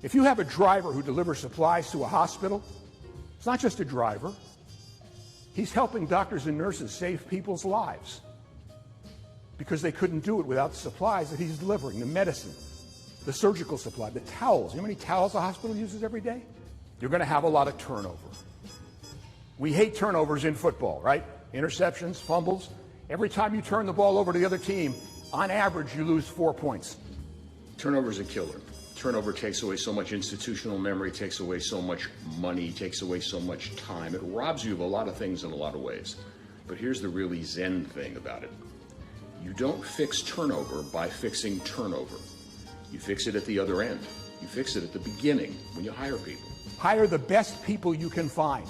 If you have a driver who delivers supplies to a hospital, it's not just a driver. He's helping doctors and nurses save people's lives because they couldn't do it without the supplies that he's delivering, the medicine, the surgical supply, the towels. You know how many towels a hospital uses every day? You're going to have a lot of turnover. We hate turnovers in football, right? Interceptions, fumbles. Every time you turn the ball over to the other team, on average, you lose 4 points. Turnover's a killer. Turnover takes away so much institutional memory, takes away so much money, takes away so much time. It robs you of a lot of things in a lot of ways. But here's the really zen thing about it. You don't fix turnover by fixing turnover. You fix it at the other end. You fix it at the beginning when you hire people. Hire the best people you can find.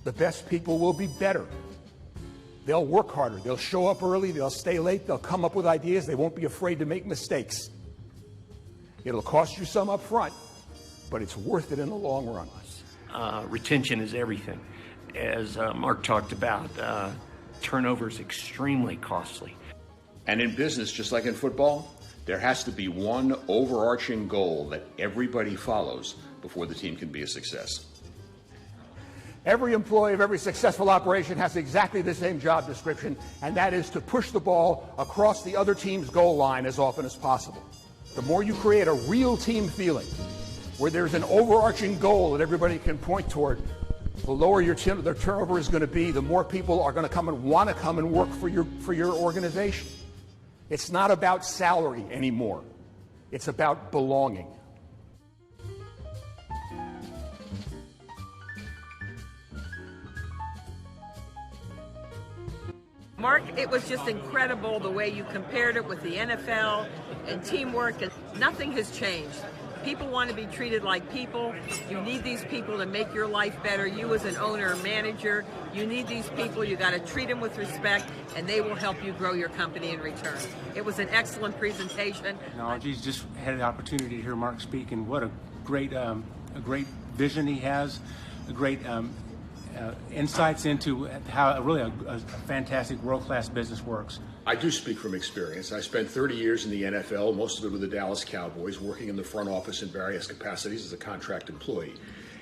The best people will be better. They'll work harder. They'll show up early. They'll stay late. They'll come up with ideas. They won't be afraid to make mistakes. It'll cost you some up front, but it's worth it in the long run. Retention is everything. As Mark talked about, turnover is extremely costly. And in business, just like in football, there has to be one overarching goal that everybody follows before the team can be a success. Every employee of every successful operation has exactly the same job description, and that is to push the ball across the other team's goal line as often as possible. The more you create a real team feeling, where there's an overarching goal that everybody can point toward, the lower their turnover is going to be, the more people are going to come and want to come and work for your organization. It's not about salary anymore. It's about belonging. Mark, it was just incredible the way you compared it with the NFL and teamwork, and nothing has changed. People want to be treated like people. You need these people to make your life better. You as an owner or manager, you need these people. You got to treat them with respect, and they will help you grow your company in return. It was an excellent presentation. Technology's just had an opportunity to hear Mark speak, and what a great vision he has, a great insights into how really a fantastic world-class business works. I do speak from experience. I spent 30 years in the NFL, most of it with the Dallas Cowboys, working in the front office in various capacities as a contract employee.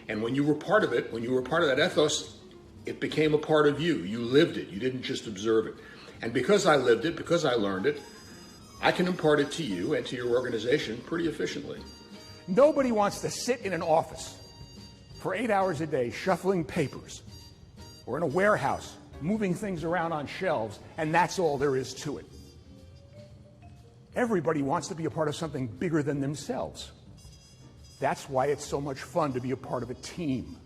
And when you were part of it, when you were part of that ethos, it became a part of you. You lived it. You didn't just observe it. And because I lived it, because I learned it, I can impart it to you and to your organization pretty efficiently. Nobody wants to sit in an office for 8 hours a day shuffling papers, or in a warehouse moving things around on shelves, and that's all there is to it. Everybody wants to be a part of something bigger than themselves. That's why it's so much fun to be a part of a team.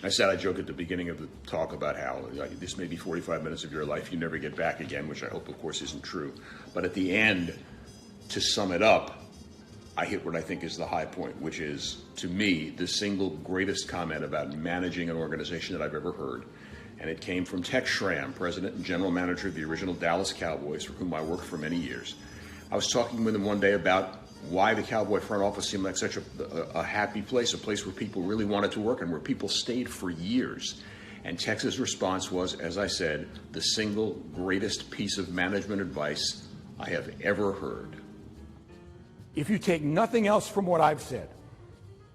I joke at the beginning of the talk about how this may be 45 minutes of your life you never get back again, which I hope, of course, isn't true. But at the end, to sum it up, I hit what I think is the high point, which is, to me, the single greatest comment about managing an organization that I've ever heard. And it came from Tex Schramm, president and general manager of the original Dallas Cowboys, for whom I worked for many years. I was talking with him one day about why the Cowboy front office seemed like such a happy place, a place where people really wanted to work and where people stayed for years. And Tex's response was, as I said, the single greatest piece of management advice I have ever heard. If you take nothing else from what I've said,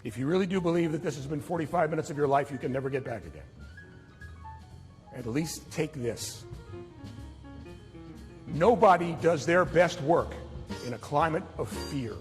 if you really do believe that this has been 45 minutes of your life you can never get back again, at least take this. Nobody does their best work in a climate of fear.